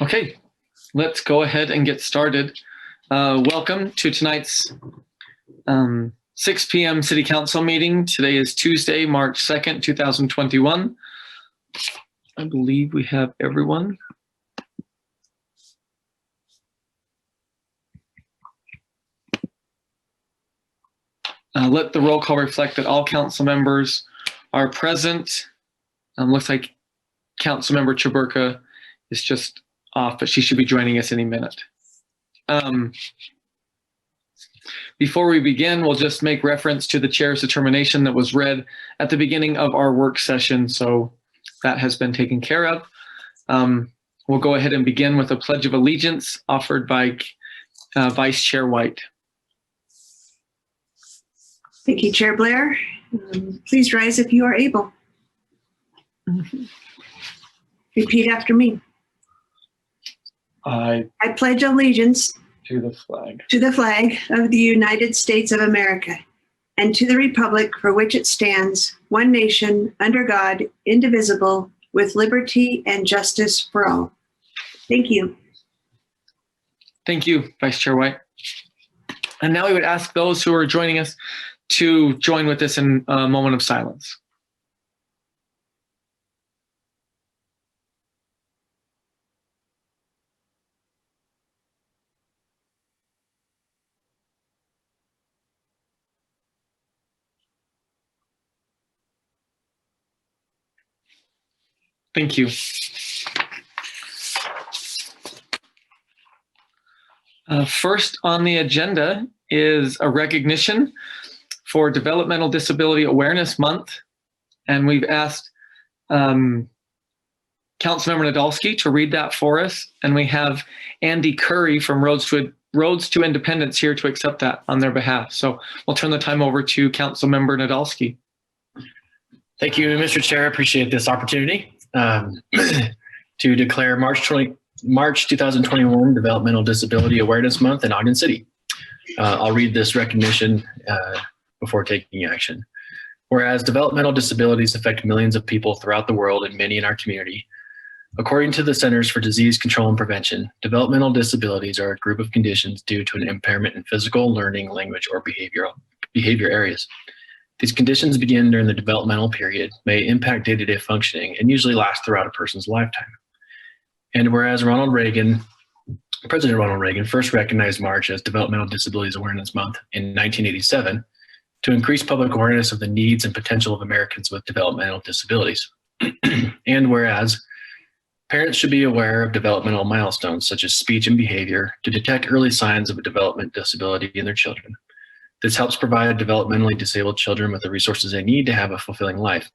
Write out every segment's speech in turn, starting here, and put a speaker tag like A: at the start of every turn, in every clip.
A: Okay, let's go ahead and get started. Welcome to tonight's 6 p.m. City Council meeting. Today is Tuesday, March 2nd, 2021. I believe we have everyone. Let the roll call reflect that all council members are present. Looks like Councilmember Chaburka is just off, but she should be joining us any minute. Before we begin, we'll just make reference to the chair's determination that was read at the beginning of our work session, so that has been taken care of. We'll go ahead and begin with a Pledge of Allegiance offered by Vice Chair White.
B: Thank you, Chair Blair. Please rise if you are able. Repeat after me.
A: I
B: pledge allegiance
A: to the
B: flag of the United States of America and to the republic for which it stands, one nation, under God, indivisible, with liberty and justice for all. Thank you.
A: Thank you, Vice Chair White. And now we would ask those who are joining us to join with us in a moment of silence. Thank you. First on the agenda is a recognition for Developmental Disability Awareness Month. And we've asked Councilmember Nadolski to read that for us. And we have Andy Curry from Roads to Independence here to accept that on their behalf. So we'll turn the time over to Councilmember Nadolski.
C: Thank you, Mr. Chair. I appreciate this opportunity to declare March 2021 Developmental Disability Awareness Month in Ogden City. I'll read this recognition before taking action. Whereas developmental disabilities affect millions of people throughout the world and many in our community, according to the Centers for Disease Control and Prevention, developmental disabilities are a group of conditions due to an impairment in physical, learning, language, or behavior areas. These conditions begin during the developmental period, may impact day-to-day functioning, and usually last throughout a person's lifetime. And whereas President Ronald Reagan first recognized March as Developmental Disabilities Awareness Month in 1987 to increase public awareness of the needs and potential of Americans with developmental disabilities. And whereas parents should be aware of developmental milestones such as speech and behavior to detect early signs of a development disability in their children. This helps provide developmentally disabled children with the resources they need to have a fulfilling life.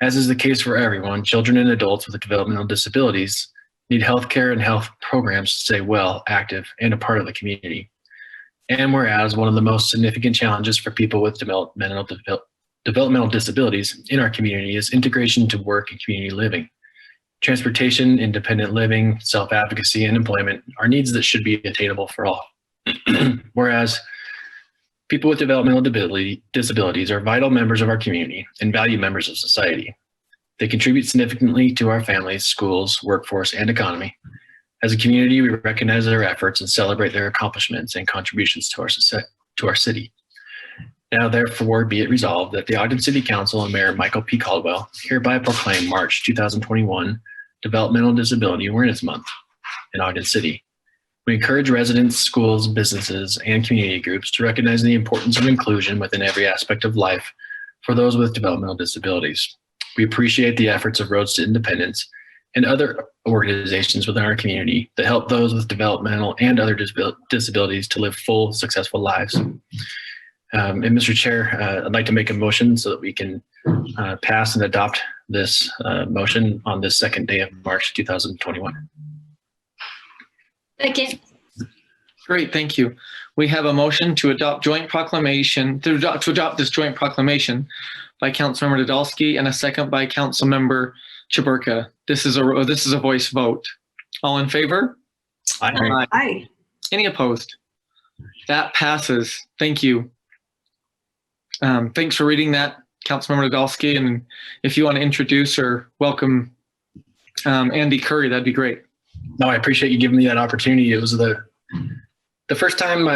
C: As is the case for everyone, children and adults with developmental disabilities need healthcare and health programs to stay well, active, and a part of the community. And whereas one of the most significant challenges for people with developmental disabilities in our community is integration to work and community living. Transportation, independent living, self-advocacy, and employment are needs that should be attainable for all. Whereas people with developmental disabilities are vital members of our community and valued members of society. They contribute significantly to our families, schools, workforce, and economy. As a community, we recognize their efforts and celebrate their accomplishments and contributions to our city. Now, therefore, be it resolved that the Ogden City Council and Mayor Michael P. Caldwell hereby proclaim March 2021 Developmental Disability Awareness Month in Ogden City. We encourage residents, schools, businesses, and community groups to recognize the importance of inclusion within every aspect of life for those with developmental disabilities. We appreciate the efforts of Roads to Independence and other organizations within our community that help those with developmental and other disabilities to live full, successful lives. And Mr. Chair, I'd like to make a motion so that we can pass and adopt this motion on this second day of March 2021.
D: Second.
A: Great, thank you. We have a motion to adopt this joint proclamation by Councilmember Nadolski and a second by Councilmember Chaburka. This is a voice vote. All in favor?
C: Aye.
B: Aye.
A: Any opposed? That passes. Thank you. Thanks for reading that, Councilmember Nadolski. And if you want to introduce or welcome Andy Curry, that'd be great.
C: No, I appreciate you giving me that opportunity. It was the first time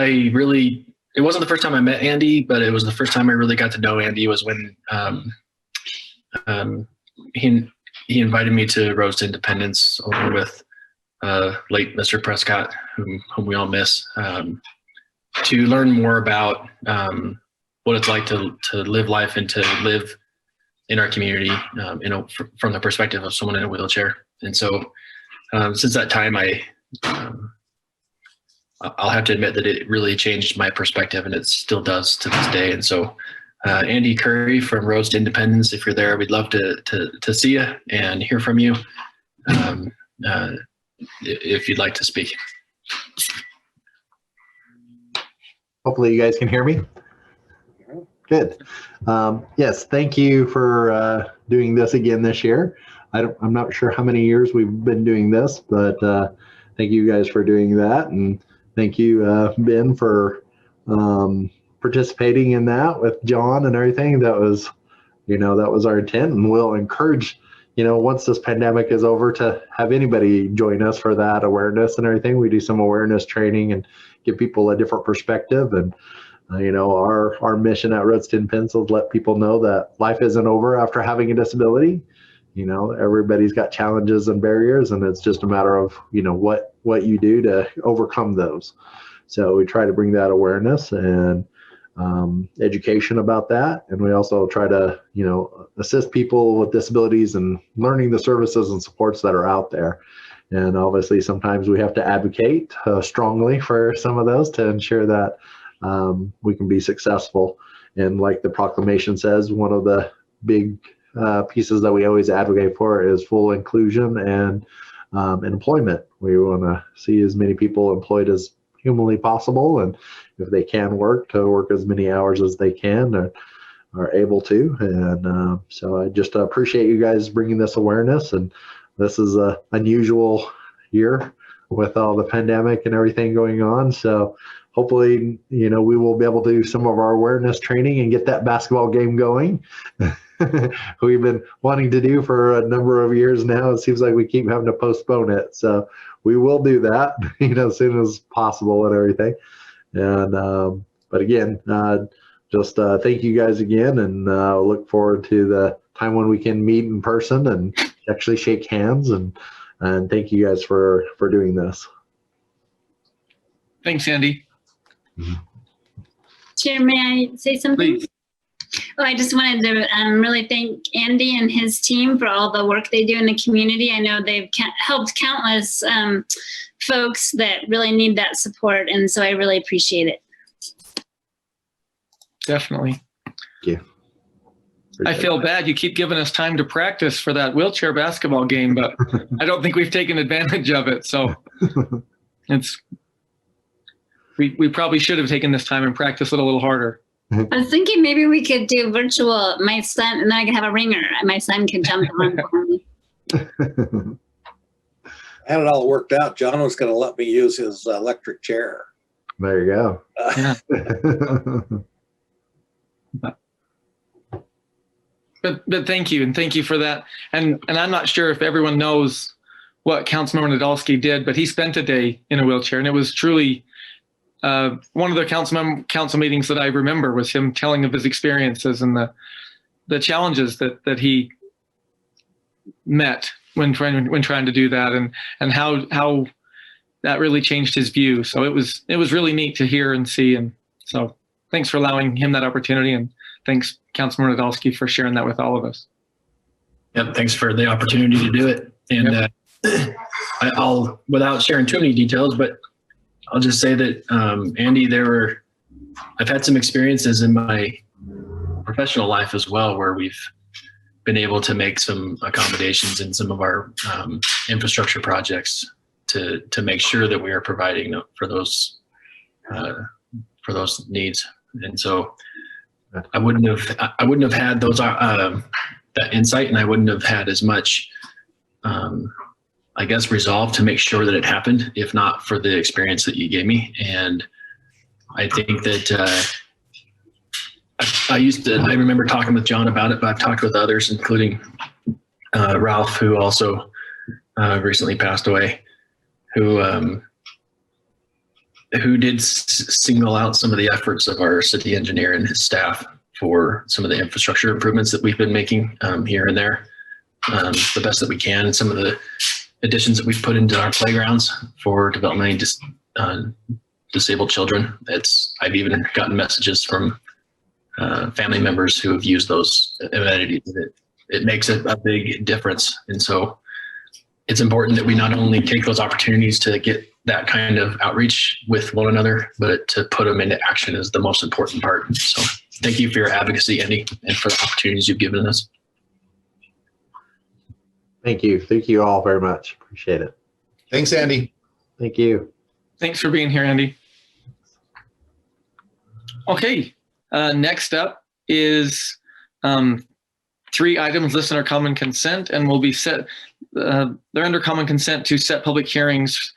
C: it wasn't the first time I met Andy, but it was the first time I really got to know Andy was when he invited me to Road to Independence along with late Mr. Prescott, whom we all miss, to learn more about what it's like to live life and to live in our community, from the perspective of someone in a wheelchair. And so since that time, I'll have to admit that it really changed my perspective, and it still does to this day. And so Andy Curry from Roads to Independence, if you're there, we'd love to see you and hear from you if you'd like to speak.
D: Hopefully you guys can hear me. Good. Yes, thank you for doing this again this year. I'm not sure how many years we've been doing this, but thank you guys for doing that. And thank you, Ben, for participating in that with John and everything. That was our intent, and we'll encourage, once this pandemic is over, to have anybody join us for that awareness and everything. We do some awareness training and give people a different perspective. And our mission at Roads to Independence is let people know that life isn't over after having a disability. Everybody's got challenges and barriers, and it's just a matter of what you do to overcome those. So we try to bring that awareness and education about that, and we also try to assist people with disabilities and learning the services and supports that are out there. And obviously sometimes we have to advocate strongly for some of those to ensure that we can be successful. And like the proclamation says, one of the big pieces that we always advocate for is full inclusion and employment. We want to see as many people employed as humanly possible, and if they can work, to work as many hours as they can or are able to. And so I just appreciate you guys bringing this awareness. And this is a unusual year with all the pandemic and everything going on. So hopefully, we will be able to do some of our awareness training and get that basketball game going. We've been wanting to do for a number of years now. It seems like we keep having to postpone it. So we will do that, as soon as possible and everything. And, but again, just thank you guys again, and look forward to the time when we can meet in person and actually shake hands. And thank you guys for doing this.
A: Thanks, Andy.
E: Chair, may I say something?
A: Please.
E: Oh, I just wanted to really thank Andy and his team for all the work they do in the community. I know they've helped countless folks that really need that support, and so I really appreciate it.
A: Definitely.
D: Thank you.
A: I feel bad. You keep giving us time to practice for that wheelchair basketball game, but I don't think we've taken advantage of it. So we probably should have taken this time and practiced it a little harder.
E: I was thinking maybe we could do virtual, my son, and then I could have a ringer. My son can jump on for me.
F: I had it all worked out. John was going to let me use his electric chair.
D: There you go.
A: Yeah. But thank you, and thank you for that. And I'm not sure if everyone knows what Councilmember Nadolski did, but he spent a day in a wheelchair, and it was truly one of the council meetings that I remember was him telling of his experiences and the challenges that he met when trying to do that, and how that really changed his view. So it was really neat to hear and see. And so thanks for allowing him that opportunity, and thanks, Councilmember Nadolski, for sharing that with all of us.
C: Yep, thanks for the opportunity to do it. And I'll, without sharing too many details, but I'll just say that, Andy, I've had some experiences in my professional life as well, where we've been able to make some accommodations in some of our infrastructure projects to make sure that we are providing for those needs. And so I wouldn't have had those that insight, and I wouldn't have had as much I guess resolve to make sure that it happened if not for the experience that you gave me. And I think that I remember talking with John about it, but I've talked with others, including Ralph, who also recently passed away. who did single out some of the efforts of our city engineer and his staff for some of the infrastructure improvements that we've been making here and there, the best that we can. And some of the additions that we've put into our playgrounds for developmentally disabled children. I've even gotten messages from family members who have used those amenities. It makes a big difference. And so it's important that we not only take those opportunities to get that kind of outreach with one another, but to put them into action is the most important part. So thank you for your advocacy, Andy, and for the opportunities you've given us.
D: Thank you. Thank you all very much. Appreciate it.
G: Thanks, Andy.
D: Thank you.
A: Thanks for being here, Andy. Okay, next up is 3 items listed under common consent, and will be set. They're under common consent to set public hearings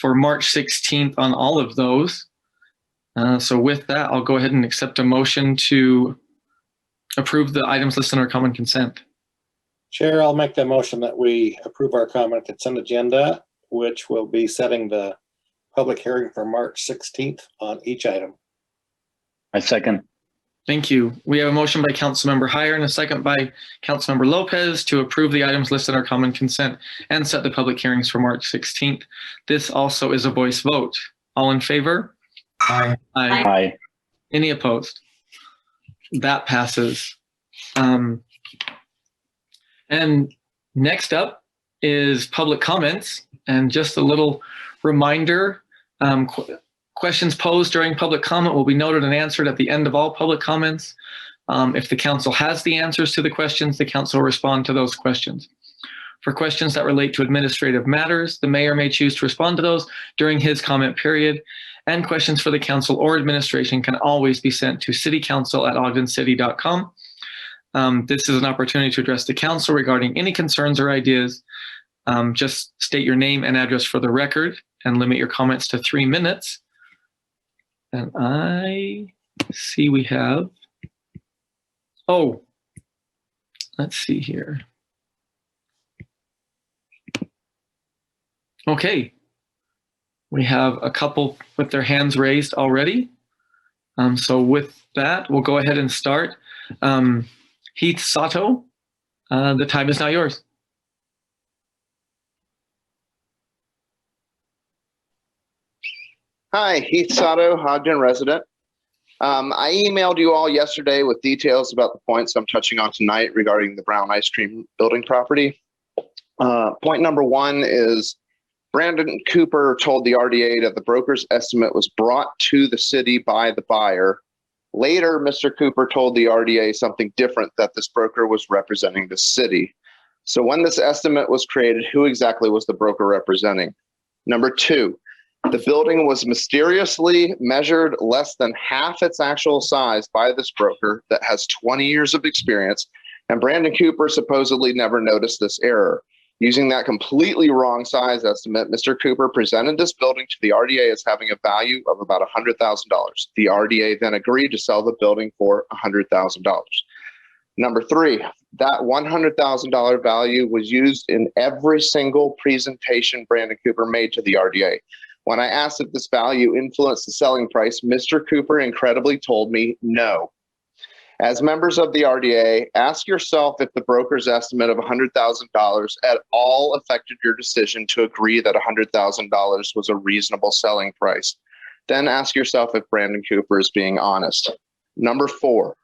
A: for March 16th on all of those. So with that, I'll go ahead and accept a motion to approve the items listed under common consent.
F: Chair, I'll make the motion that we approve our common consent agenda, which will be setting the public hearing for March 16th on each item.
H: I second.
A: Thank you. We have a motion by Councilmember Heyer and a second by Councilmember Lopez to approve the items listed under common consent and set the public hearings for March 16th. This also is a voice vote. All in favor?
G: Aye.
H: Aye.
A: Any opposed? That passes. And next up is public comments. And just a little reminder, questions posed during public comment will be noted and answered at the end of all public comments. If the council has the answers to the questions, the council will respond to those questions. For questions that relate to administrative matters, the mayor may choose to respond to those during his comment period. And questions for the council or administration can always be sent to citycouncil@ogdencity.com. This is an opportunity to address the council regarding any concerns or ideas. Just state your name and address for the record and limit your comments to 3 minutes. And I see we have, let's see here. Okay. We have a couple with their hands raised already. So with that, we'll go ahead and start. Heath Sato, the time is now yours.
I: Hi, Heath Sato, Ogden resident. I emailed you all yesterday with details about the points I'm touching on tonight regarding the Brown Ice Cream building property. Point number 1 is Brandon Cooper told the RDA that the broker's estimate was brought to the city by the buyer. Later, Mr. Cooper told the RDA something different, that this broker was representing the city. So when this estimate was created, who exactly was the broker representing? Number 2, the building was mysteriously measured less than half its actual size by this broker that has 20 years of experience, and Brandon Cooper supposedly never noticed this error. Using that completely wrong size estimate, Mr. Cooper presented this building to the RDA as having a value of about $100,000. The RDA then agreed to sell the building for $100,000. Number 3, that $100,000 value was used in every single presentation Brandon Cooper made to the RDA. When I asked if this value influenced the selling price, Mr. Cooper incredibly told me no. As members of the RDA, ask yourself if the broker's estimate of $100,000 at all affected your decision to agree that $100,000 was a reasonable selling price. Then ask yourself if Brandon Cooper is being honest. Number 4,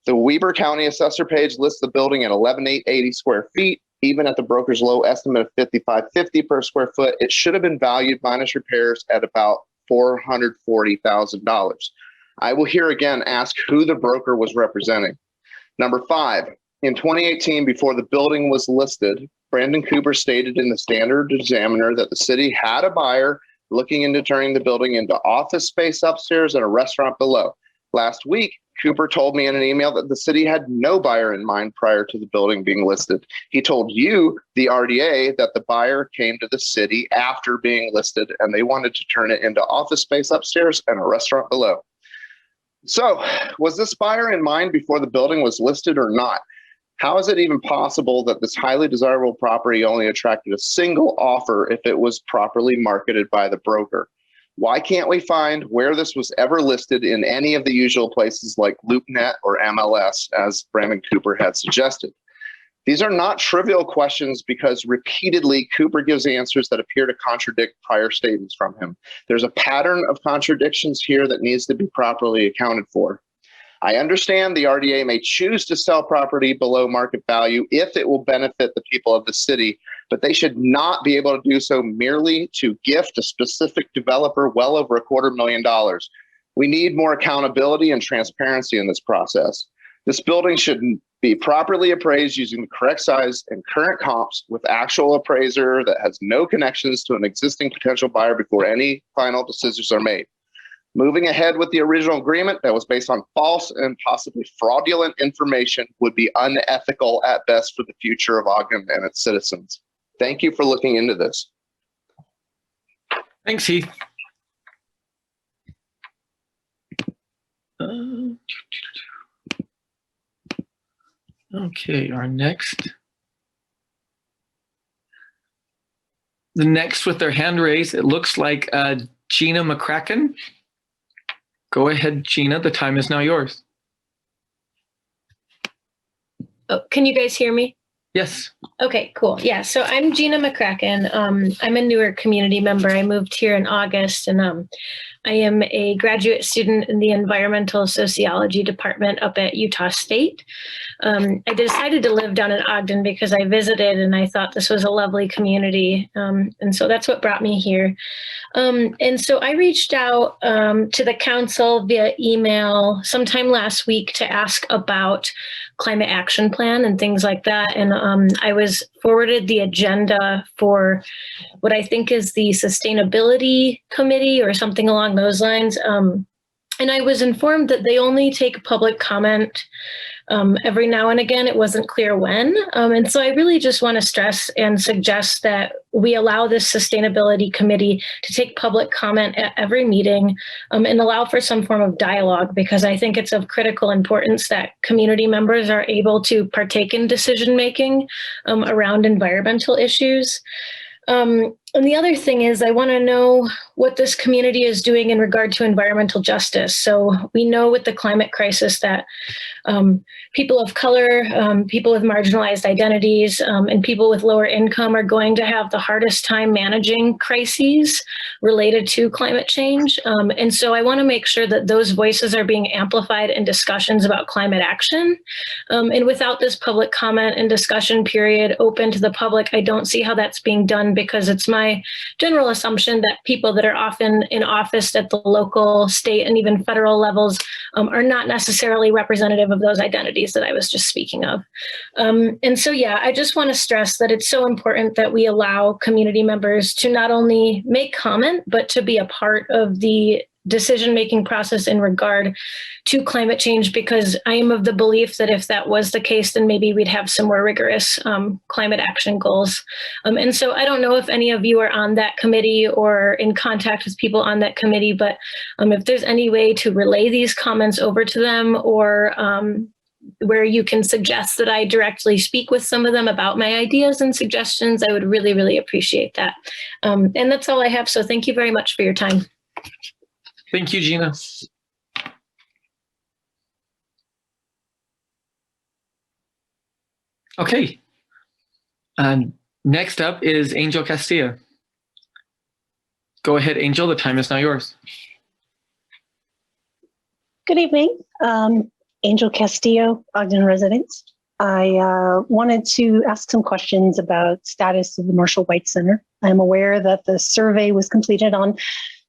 I: the Weber County Assessor page lists the building at 11,880 square feet. Even at the broker's low estimate of $5,550 per square foot, it should have been valued minus repairs at about $440,000. I will here again ask who the broker was representing. Number 5, in 2018, before the building was listed, Brandon Cooper stated in the Standard Examiner that the city had a buyer looking into turning the building into office space upstairs and a restaurant below. Last week, Cooper told me in an email that the city had no buyer in mind prior to the building being listed. He told you, the RDA, that the buyer came to the city after being listed and they wanted to turn it into office space upstairs and a restaurant below. So, was this buyer in mind before the building was listed or not? How is it even possible that this highly desirable property only attracted a single offer if it was properly marketed by the broker? Why can't we find where this was ever listed in any of the usual places like LoopNet or MLS, as Brandon Cooper had suggested? These are not trivial questions because repeatedly Cooper gives answers that appear to contradict prior statements from him. There's a pattern of contradictions here that needs to be properly accounted for. I understand the RDA may choose to sell property below market value if it will benefit the people of the city, but they should not be able to do so merely to gift a specific developer well over $250,000. We need more accountability and transparency in this process. This building should be properly appraised using the correct size and current comps with actual appraiser that has no connections to an existing potential buyer before any final decisions are made. Moving ahead with the original agreement that was based on false and possibly fraudulent information would be unethical at best for the future of Ogden and its citizens. Thank you for looking into this.
A: Thanks, Heath. Okay, the next with their hand raised, it looks like Gina Mccracken. Go ahead, Gina. The time is now yours.
J: Oh, can you guys hear me?
A: Yes.
J: Okay, cool. Yeah, so I'm Gina Mccracken. I'm a newer community member. I moved here in August, and I am a graduate student in the Environmental Sociology department up at Utah State. I decided to live down in Ogden because I visited and I thought this was a lovely community. And so that's what brought me here. And so I reached out to the council via email sometime last week to ask about climate action plan and things like that. And I was forwarded the agenda for what I think is the sustainability committee or something along those lines. And I was informed that they only take public comment every now and again. It wasn't clear when. And so I really just want to stress and suggest that we allow this sustainability committee to take public comment at every meeting and allow for some form of dialogue, because I think it's of critical importance that community members are able to partake in decision making around environmental issues. And the other thing is I want to know what this community is doing in regard to environmental justice. So we know with the climate crisis that people of color, people with marginalized identities, and people with lower income are going to have the hardest time managing crises related to climate change. And so I want to make sure that those voices are being amplified in discussions about climate action. And without this public comment and discussion period open to the public, I don't see how that's being done, because it's my general assumption that people that are often in office at the local, state, and even federal levels are not necessarily representative of those identities that I was just speaking of. And so, yeah, I just want to stress that it's so important that we allow community members to not only make comment, but to be a part of the decision-making process in regard to climate change, because I am of the belief that if that was the case, then maybe we'd have some more rigorous climate action goals. And so I don't know if any of you are on that committee or in contact with people on that committee, but if there's any way to relay these comments over to them, or where you can suggest that I directly speak with some of them about my ideas and suggestions, I would really, really appreciate that. And that's all I have. So thank you very much for your time.
A: Thank you, Gina. Okay. Next up is Angel Castilla. Go ahead, Angel. The time is now yours.
K: Good evening. Angel Castillo, Ogden resident. I wanted to ask some questions about status of the Marshall White Center. I'm aware that the survey was completed on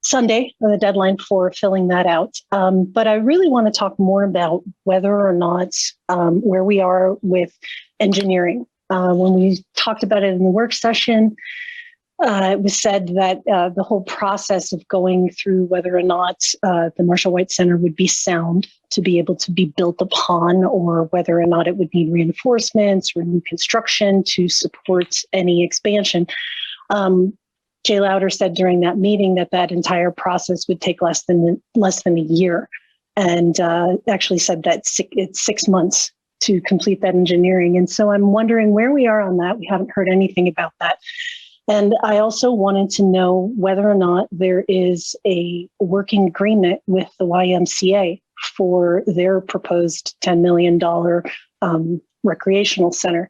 K: Sunday, the deadline for filling that out. But I really want to talk more about whether or not where we are with engineering. When we talked about it in the work session, it was said that the whole process of going through whether or not the Marshall White Center would be sound to be able to be built upon, or whether or not it would need reinforcements or new construction to support any expansion. Jay Lowder said during that meeting that that entire process would take less than a year, and actually said that it's 6 months to complete that engineering. And so I'm wondering where we are on that. We haven't heard anything about that. And I also wanted to know whether or not there is a working agreement with the YMCA for their proposed $10 million recreational center.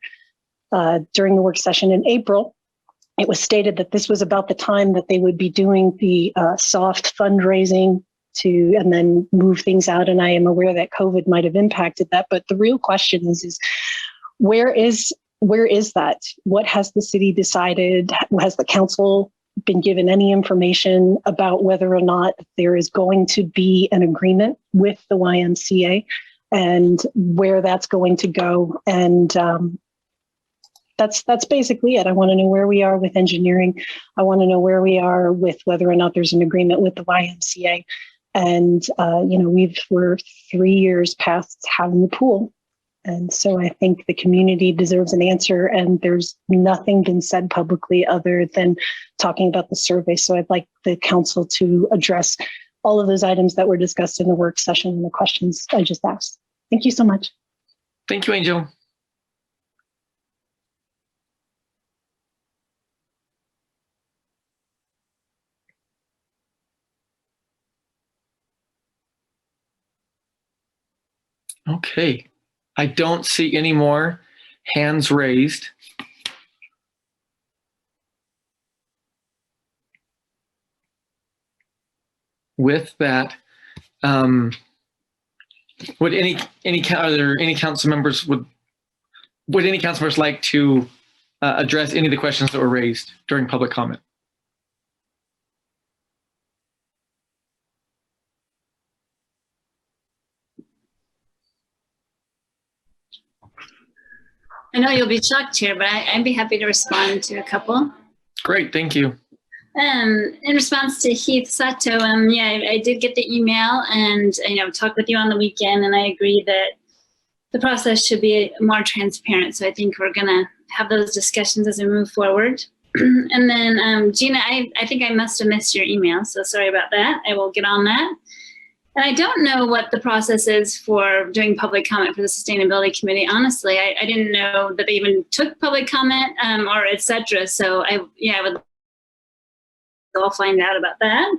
K: During the work session in April, it was stated that this was about the time that they would be doing the soft fundraising and then move things out. And I am aware that COVID might have impacted that. But the real question is where is that? What has the city decided? Has the council been given any information about whether or not there is going to be an agreement with the YMCA and where that's going to go? And that's basically it. I want to know where we are with engineering. I want to know where we are with whether or not there's an agreement with the YMCA. And, we're 3 years past having the pool. And so I think the community deserves an answer, and there's nothing been said publicly other than talking about the survey. So I'd like the council to address all of those items that were discussed in the work session and the questions I just asked. Thank you so much.
A: Thank you, Angel. Okay, I don't see any more hands raised. With that, are there any council members would any council members like to address any of the questions that were raised during public comment?
E: I know you'll be shocked here, but I'd be happy to respond to a couple.
A: Great, thank you.
E: In response to Heath Sato, I did get the email and talked with you on the weekend, and I agree that the process should be more transparent. So I think we're gonna have those discussions as we move forward. And then Gina, I think I must have missed your email, so sorry about that. I will get on that. And I don't know what the process is for doing public comment for the Sustainability Committee. Honestly, I didn't know that they even took public comment or et cetera. So I'll find out about that.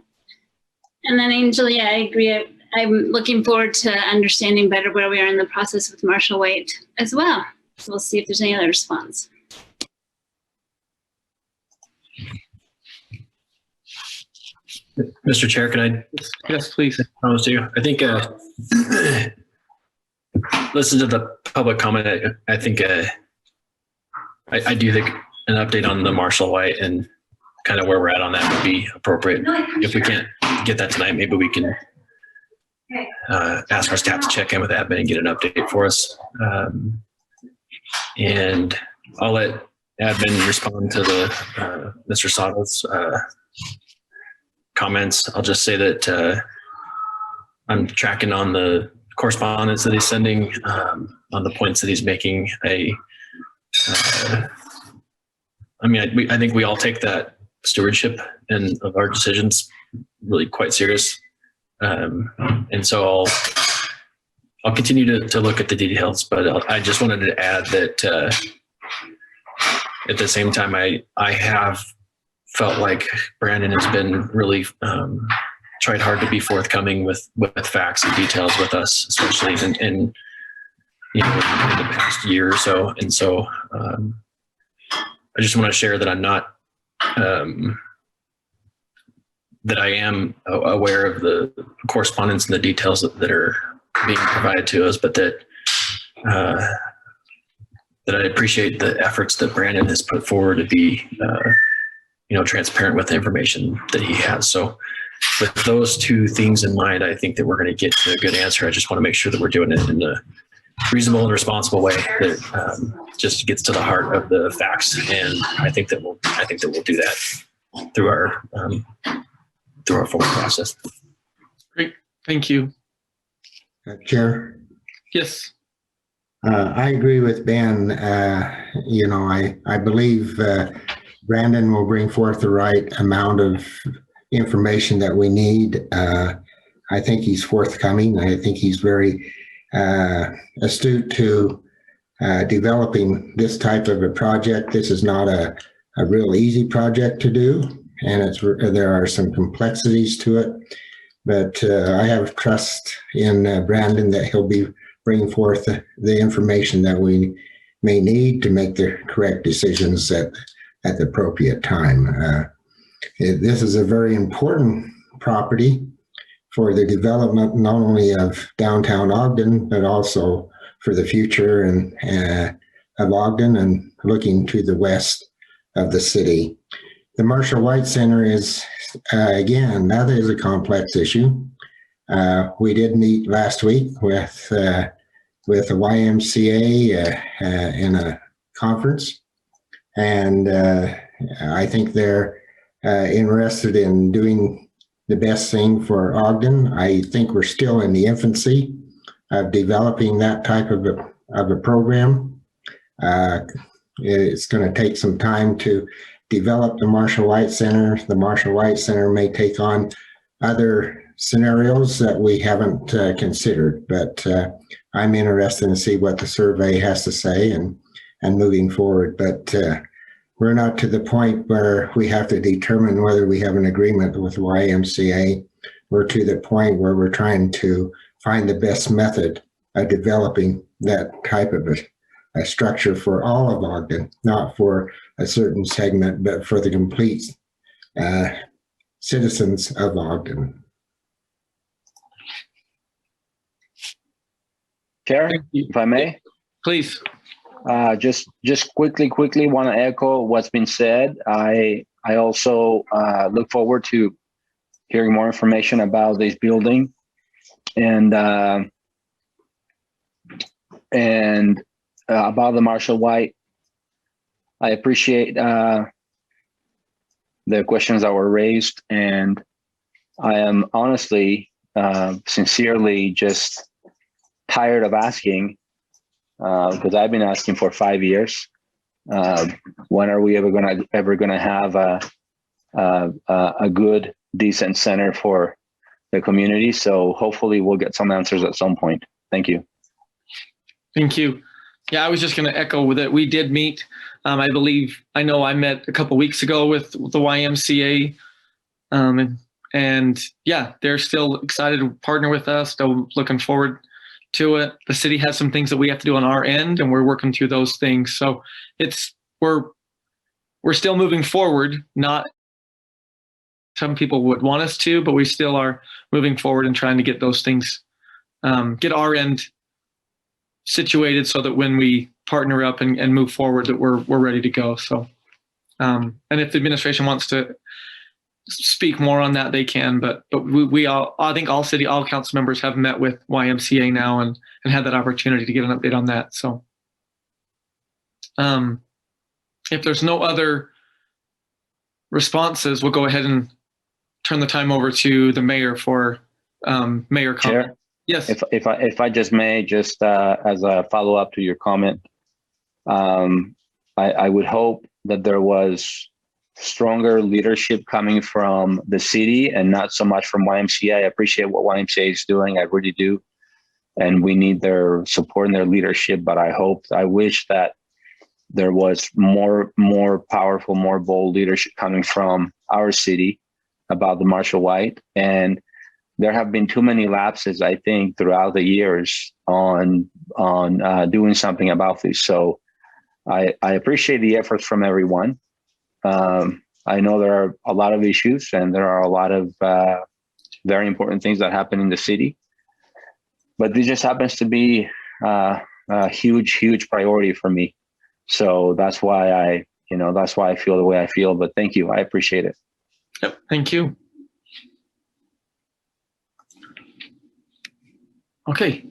E: And then Angel, I agree. I'm looking forward to understanding better where we are in the process with Marshall White as well. So we'll see if there's any other response.
C: Mr. Chair, can I?
A: Yes, please.
C: Promise you. I think listen to the public comment. I think I do think an update on the Marshall White and kind of where we're at on that would be appropriate. If we can't get that tonight, maybe we can ask our staff to check in with admin and get an update for us. And I'll let admin respond to the Mr. Sato's comments. I'll just say that I'm tracking on the correspondence that he's sending on the points that he's making. I think we all take that stewardship and of our decisions really quite serious. And so I'll continue to look at the details, but I just wanted to add that at the same time, I have felt like Brandon has been really tried hard to be forthcoming with facts and details with us, especially in the past year or so. And so I just want to share that I'm not that I am aware of the correspondence and the details that are being provided to us, but that I appreciate the efforts that Brandon has put forward to be transparent with the information that he has. So with those two things in mind, I think that we're going to get to a good answer. I just want to make sure that we're doing it in a reasonable and responsible way that just gets to the heart of the facts. And I think that we'll do that through our formal process.
A: Great, thank you.
L: Chair?
A: Yes.
L: I agree with Ben. I believe Brandon will bring forth the right amount of information that we need. I think he's forthcoming. I think he's very astute to developing this type of a project. This is not a real easy project to do, and there are some complexities to it. But I have trust in Brandon that he'll be bringing forth the information that we may need to make the correct decisions at the appropriate time. This is a very important property for the development not only of downtown Ogden, but also for the future of Ogden and looking to the west of the city. The Marshall White Center is, again, that is a complex issue. We did meet last week with the YMCA in a conference, and I think they're interested in doing the best thing for Ogden. I think we're still in the infancy of developing that type of a program. It's going to take some time to develop the Marshall White Center. The Marshall White Center may take on other scenarios that we haven't considered, but I'm interested to see what the survey has to say and moving forward. But we're not to the point where we have to determine whether we have an agreement with YMCA. We're to the point where we're trying to find the best method of developing that type of a structure for all of Ogden, not for a certain segment, but for the complete citizens of Ogden.
H: Chair, if I may,
A: Please.
H: just quickly want to echo what's been said. I also look forward to hearing more information about this building and about the Marshall White. I appreciate the questions that were raised, and I am honestly, sincerely just tired of asking, because I've been asking for 5 years. When are we ever gonna have a good, decent center for the community? So hopefully we'll get some answers at some point. Thank you.
A: Thank you. Yeah, I was just going to echo that we did meet. I know I met a couple weeks ago with the YMCA, and yeah, they're still excited to partner with us. Still looking forward to it. The city has some things that we have to do on our end, and we're working through those things. So we're still moving forward. Not some people would want us to, but we still are moving forward and trying to get those things, get our end situated so that when we partner up and move forward, that we're ready to go. So, and if the administration wants to speak more on that, they can, but we all, I think all council members have met with YMCA now and had that opportunity to get an update on that. So, if there's no other responses, we'll go ahead and turn the time over to the mayor for mayor comment.
H: Chair?
A: Yes.
H: If I just may, just as a follow up to your comment, I would hope that there was stronger leadership coming from the city and not so much from YMCA. I appreciate what YMCA is doing. I really do. And we need their support and their leadership, but I wish that there was more powerful, more bold leadership coming from our city about the Marshall White. And there have been too many lapses, I think, throughout the years on doing something about this. So I appreciate the efforts from everyone. I know there are a lot of issues and there are a lot of very important things that happen in the city, but this just happens to be a huge priority for me. So that's why I feel the way I feel. But thank you, I appreciate it.
A: Yep, thank you. Okay,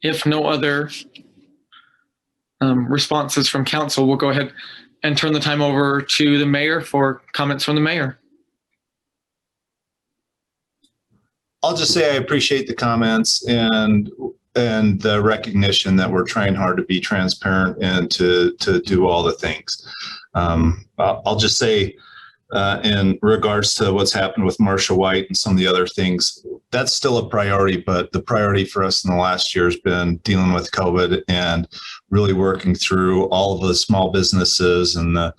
A: if no other responses from council, we'll go ahead and turn the time over to the mayor for comments from the mayor.
G: I'll just say I appreciate the comments and the recognition that we're trying hard to be transparent and to do all the things. I'll just say in regards to what's happened with Marcia White and some of the other things. That's still a priority, but the priority for us in the last year has been dealing with COVID and really working through all of the small businesses and the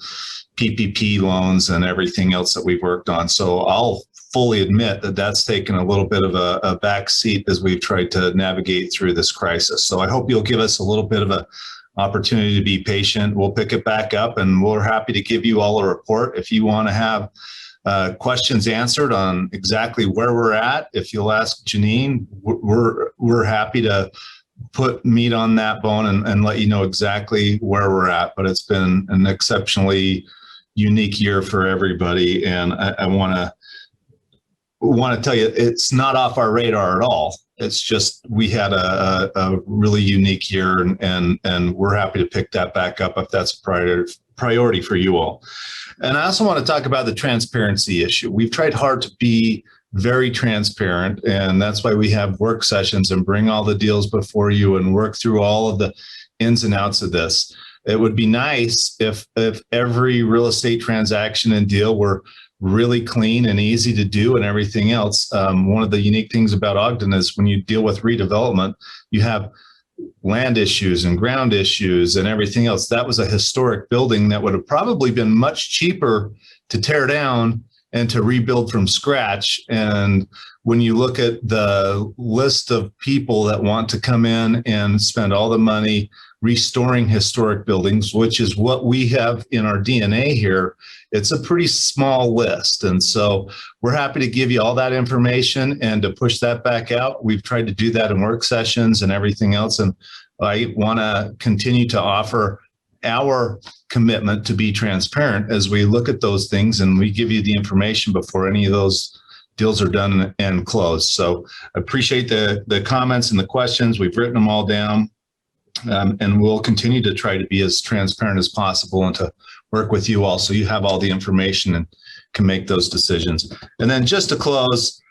G: PPP loans and everything else that we've worked on. So I'll fully admit that that's taken a little bit of a back seat as we've tried to navigate through this crisis. So I hope you'll give us a little bit of a opportunity to be patient. We'll pick it back up, and we're happy to give you all a report. If you want to have questions answered on exactly where we're at, if you'll ask Janine, we're happy to put meat on that bone and let you know exactly where we're at. But it's been an exceptionally unique year for everybody, and I want to tell you, it's not off our radar at all. It's just we had a really unique year, and we're happy to pick that back up if that's a priority for you all. And I also want to talk about the transparency issue. We've tried hard to be very transparent, and that's why we have work sessions and bring all the deals before you and work through all of the ins and outs of this. It would be nice if every real estate transaction and deal were really clean and easy to do and everything else. One of the unique things about Ogden is when you deal with redevelopment, you have land issues and ground issues and everything else. That was a historic building that would have probably been much cheaper to tear down and to rebuild from scratch. And when you look at the list of people that want to come in and spend all the money restoring historic buildings, which is what we have in our DNA here, it's a pretty small list. And so we're happy to give you all that information and to push that back out. We've tried to do that in work sessions and everything else. And I want to continue to offer our commitment to be transparent as we look at those things, and we give you the information before any of those deals are done and closed. So I appreciate the comments and the questions. We've written them all down. And we'll continue to try to be as transparent as possible and to work with you all so you have all the information and can make those decisions. And then just to close,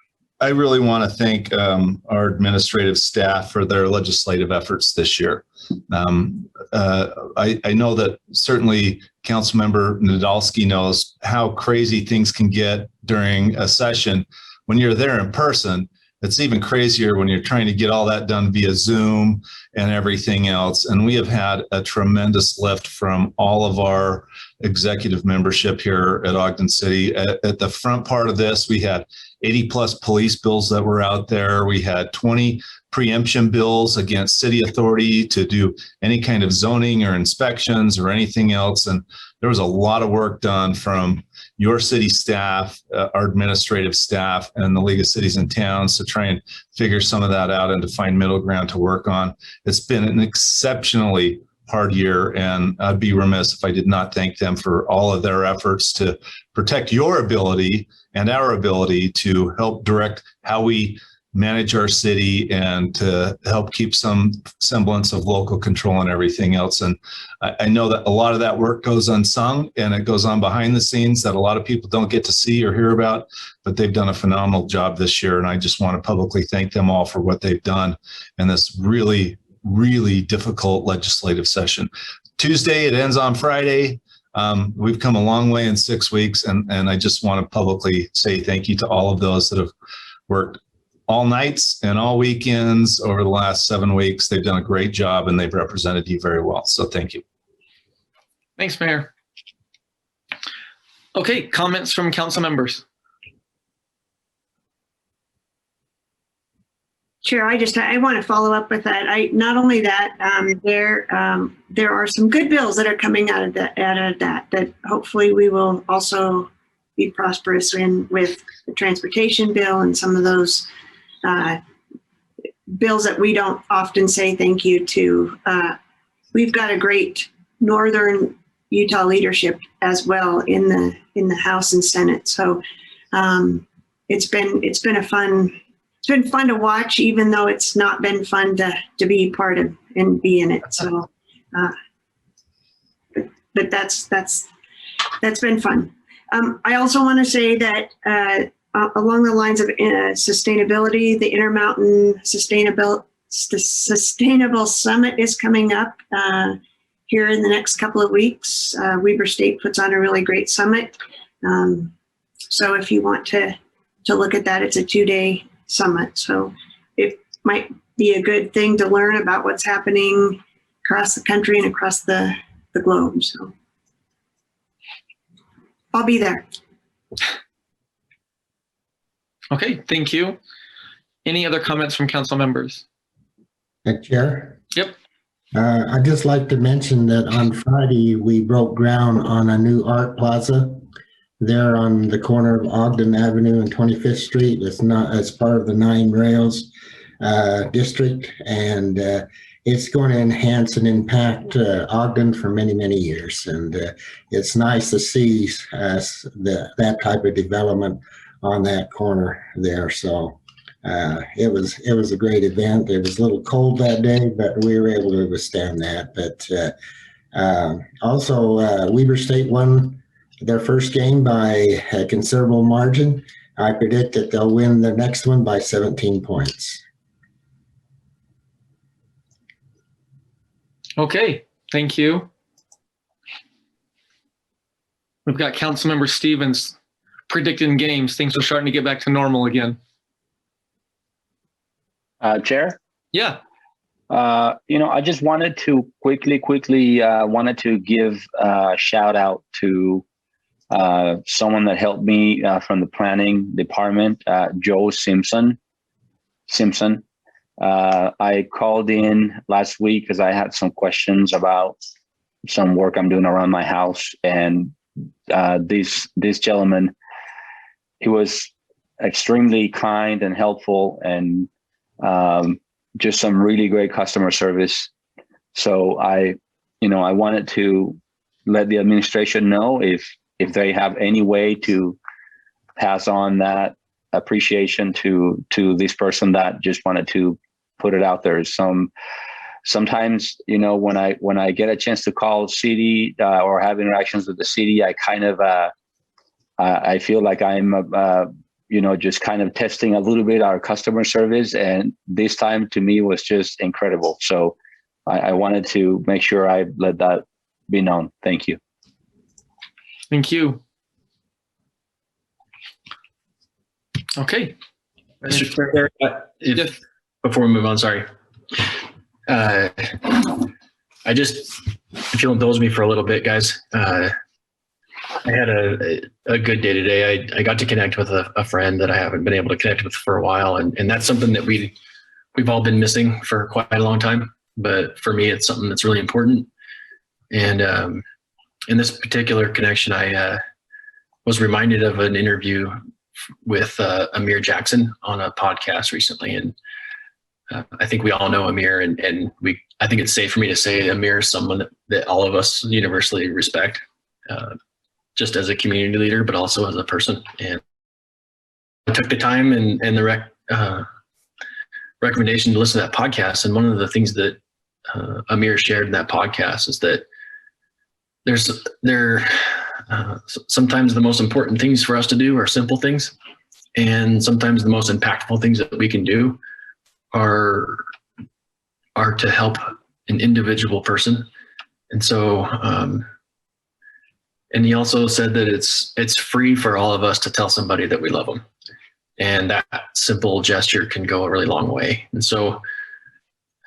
G: I really want to thank our administrative staff for their legislative efforts this year. I know that certainly Councilmember Nadolski knows how crazy things can get during a session. When you're there in person, it's even crazier when you're trying to get all that done via Zoom and everything else. And we have had a tremendous lift from all of our executive membership here at Ogden City. At the front part of this, we had 80 plus police bills that were out there. We had 20 preemption bills against city authority to do any kind of zoning or inspections or anything else. And there was a lot of work done from your city staff, our administrative staff, and the League of Cities and Towns to try and figure some of that out and to find middle ground to work on. It's been an exceptionally hard year, and I'd be remiss if I did not thank them for all of their efforts to protect your ability and our ability to help direct how we manage our city and to help keep some semblance of local control and everything else. And I know that a lot of that work goes unsung and it goes on behind the scenes that a lot of people don't get to see or hear about, but they've done a phenomenal job this year. And I just want to publicly thank them all for what they've done in this really, really difficult legislative session. Tuesday, it ends on Friday. We've come a long way in 6 weeks, and I just want to publicly say thank you to all of those that have worked all nights and all weekends over the last 7 weeks. They've done a great job and they've represented you very well. So thank you.
A: Thanks, Mayor. Okay, comments from council members.
B: Chair, I want to follow up with that. Not only that, there are some good bills that are coming out of that hopefully we will also be prosperous in, with the transportation bill and some of those bills that we don't often say thank you to. We've got a great Northern Utah leadership as well in the House and Senate. So it's been fun to watch, even though it's not been fun to be part of and be in it. So, but that's been fun. I also want to say that along the lines of sustainability, the Intermountain Sustainable Summit is coming up here in the next couple of weeks. Weber State puts on a really great summit. So if you want to look at that, it's a 2-day summit. So it might be a good thing to learn about what's happening across the country and across the globe. So I'll be there.
A: Okay, thank you. Any other comments from council members?
L: Chair?
A: Yep.
L: I'd just like to mention that on Friday, we broke ground on a new art plaza there on the corner of Ogden Avenue and 25th Street. It's not as part of the 9 Rails district, and it's going to enhance and impact Ogden for many, many years. And it's nice to see that type of development on that corner there. So it was a great event. It was a little cold that day, but we were able to withstand that. But also Weber State won their first game by a considerable margin. I predict that they'll win the next one by 17 points.
A: Okay, thank you. We've got Councilmember Stevens predicting games. Things are starting to get back to normal again.
H: Chair?
A: Yeah.
H: I just wanted to quickly wanted to give a shout out to someone that helped me from the planning department, Joe Simpson. I called in last week because I had some questions about some work I'm doing around my house, and this gentleman, he was extremely kind and helpful, and just some really great customer service. So I wanted to let the administration know if they have any way to pass on that appreciation to this person that just wanted to put it out there. Sometimes, when I get a chance to call city or have interactions with the city, I kind of I feel like I'm just kind of testing a little bit our customer service, and this time to me was just incredible. So I wanted to make sure I let that be known. Thank you.
A: Thank you. Okay.
C: Mr. Chair, before we move on, sorry. If you'll indulge me for a little bit, guys, I had a good day today. I got to connect with a friend that I haven't been able to connect with for a while. And that's something that we've all been missing for quite a long time. But for me, it's something that's really important. And in this particular connection, I was reminded of an interview with Amir Jackson on a podcast recently. And I think we all know Amir, and I think it's safe for me to say Amir is someone that all of us universally respect, just as a community leader, but also as a person. And I took the time and the recommendation to listen to that podcast. And one of the things that Amir shared in that podcast is that sometimes the most important things for us to do are simple things, and sometimes the most impactful things that we can do are to help an individual person. And so, and he also said that it's free for all of us to tell somebody that we love them, and that simple gesture can go a really long way. And so,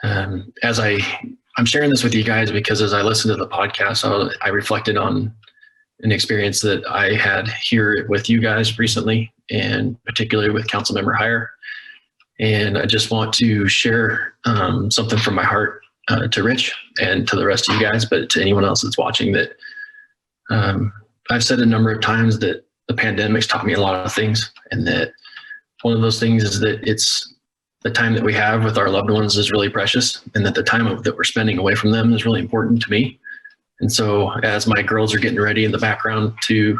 C: as I'm sharing this with you guys because as I listened to the podcast, I reflected on an experience that I had here with you guys recently, and particularly with Councilmember Heyer. And I just want to share something from my heart to Rich and to the rest of you guys, but to anyone else that's watching, that I've said a number of times that the pandemic's taught me a lot of things, and that one of those things is that it's the time that we have with our loved ones is really precious, and that the time that we're spending away from them is really important to me. And so as my girls are getting ready in the background to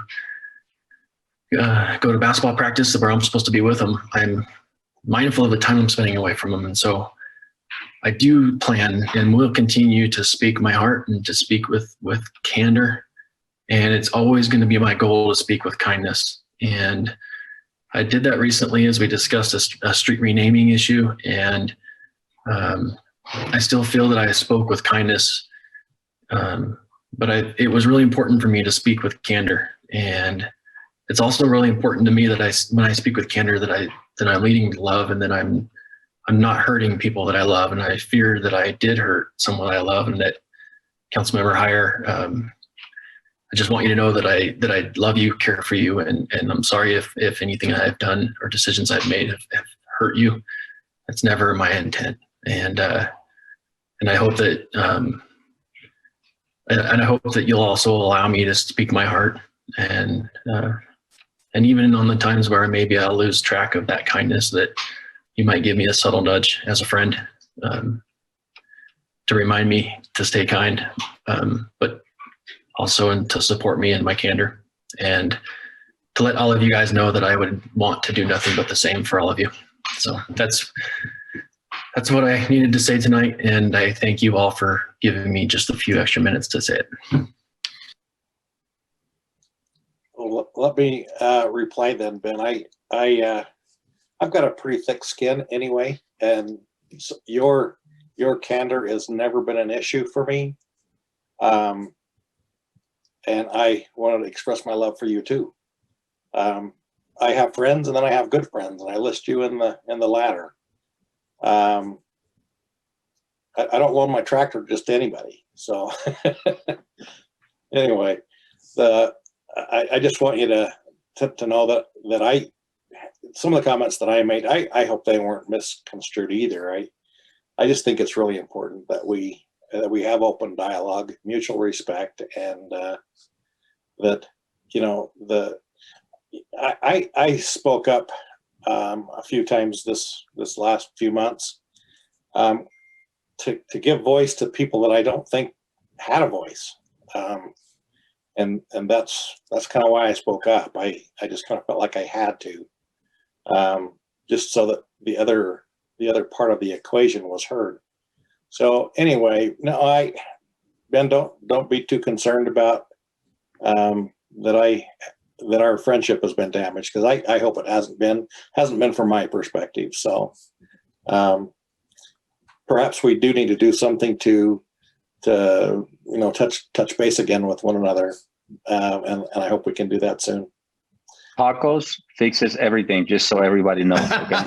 C: go to basketball practice where I'm supposed to be with them, I'm mindful of the time I'm spending away from them. And so I do plan and will continue to speak my heart and to speak with candor. And it's always going to be my goal to speak with kindness. And I did that recently as we discussed a street renaming issue. And I still feel that I spoke with kindness, but it was really important for me to speak with candor. And it's also really important to me that when I speak with candor, that I'm leading with love, and that I'm not hurting people that I love. And I fear that I did hurt someone I love, and that Councilmember Heyer, I just want you to know that I love you, care for you, and I'm sorry if anything I've done or decisions I've made have hurt you. That's never my intent. And I hope that and I hope that you'll also allow me to speak my heart, and even on the times where maybe I'll lose track of that kindness, that you might give me a subtle nudge as a friend to remind me to stay kind, but also to support me in my candor, and to let all of you guys know that I would want to do nothing but the same for all of you. So that's what I needed to say tonight, and I thank you all for giving me just a few extra minutes to say it.
F: Well, let me reply then, Ben. I've got a pretty thick skin anyway, and your candor has never been an issue for me. And I wanted to express my love for you too. I have friends, and then I have good friends, and I list you in the latter. I don't loan my tractor just to anybody. So anyway, I just want you to know that some of the comments that I made, I hope they weren't misconstrued either. I just think it's really important that we have open dialogue, mutual respect, and that, you know, I spoke up a few times this last few months to give voice to people that I don't think had a voice, and that's kind of why I spoke up. I just kind of felt like I had to, just so that the other part of the equation was heard. So anyway, no, Ben, don't be too concerned about that our friendship has been damaged, because I hope it hasn't been from my perspective. So perhaps we do need to do something to touch base again with one another, and I hope we can do that soon.
H: Tacos fixes everything, just so everybody knows. Okay?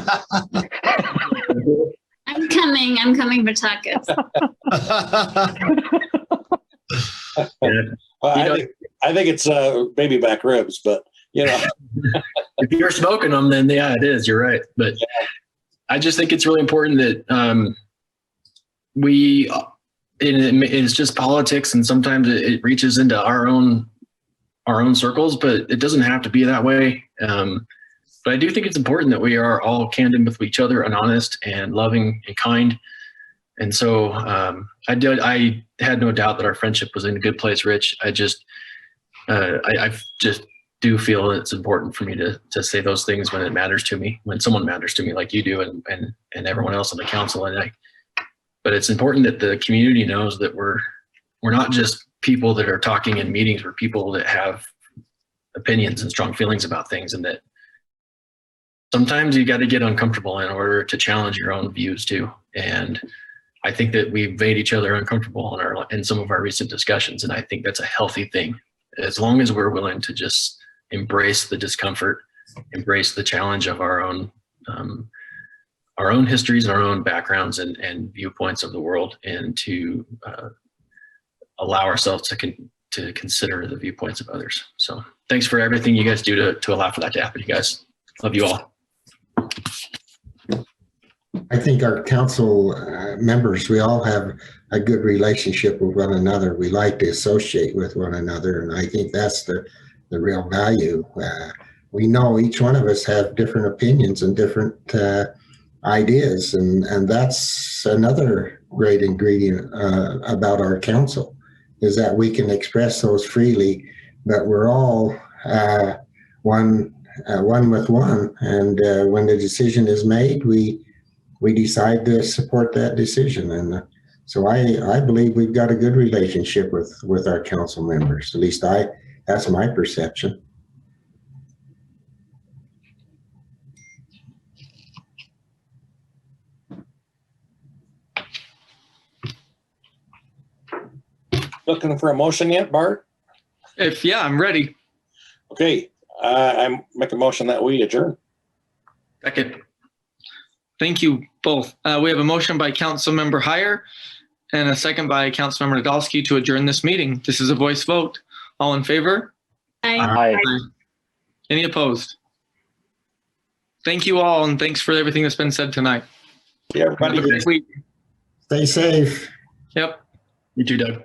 E: I'm coming for tacos.
F: Well, I think it's baby back ribs, but you know,
C: if you're smoking them, then yeah, it is. You're right. But yeah. I just think it's really important that it's just politics, and sometimes it reaches into our own circles, but it doesn't have to be that way. But I do think it's important that we are all candid with each other and honest and loving and kind. And so I had no doubt that our friendship was in a good place, Rich. I just do feel it's important for me to say those things when it matters to me, when someone matters to me like you do, and everyone else on the council. But it's important that the community knows that we're not just people that are talking in meetings. We're people that have opinions and strong feelings about things, and that sometimes you got to get uncomfortable in order to challenge your own views too. And I think that we've made each other uncomfortable in some of our recent discussions, and I think that's a healthy thing, as long as we're willing to just embrace the discomfort, embrace the challenge of our own histories and our own backgrounds and viewpoints of the world, and to allow ourselves to consider the viewpoints of others. So thanks for everything you guys do to allow for that to happen, you guys. Love you all.
L: I think our council members, we all have a good relationship with one another. We like to associate with one another, and I think that's the real value. We know each one of us have different opinions and different ideas, and that's another great ingredient about our council, is that we can express those freely, but we're all one with one, and when the decision is made, we decide to support that decision. And so I believe we've got a good relationship with our council members. At least that's my perception.
F: Looking for a motion yet, Bart?
A: I'm ready.
F: Okay. I make a motion that we adjourn.
C: Second.
A: Thank you both. We have a motion by Councilmember Heyer and a second by Councilmember Nadolski to adjourn this meeting. This is a voice vote. All in favor?
H: Aye.
A: Any opposed? Thank you all, and thanks for everything that's been said tonight.
F: Yeah,
A: Have a great week.
L: Stay safe.
A: Yep.
C: You too, Doug.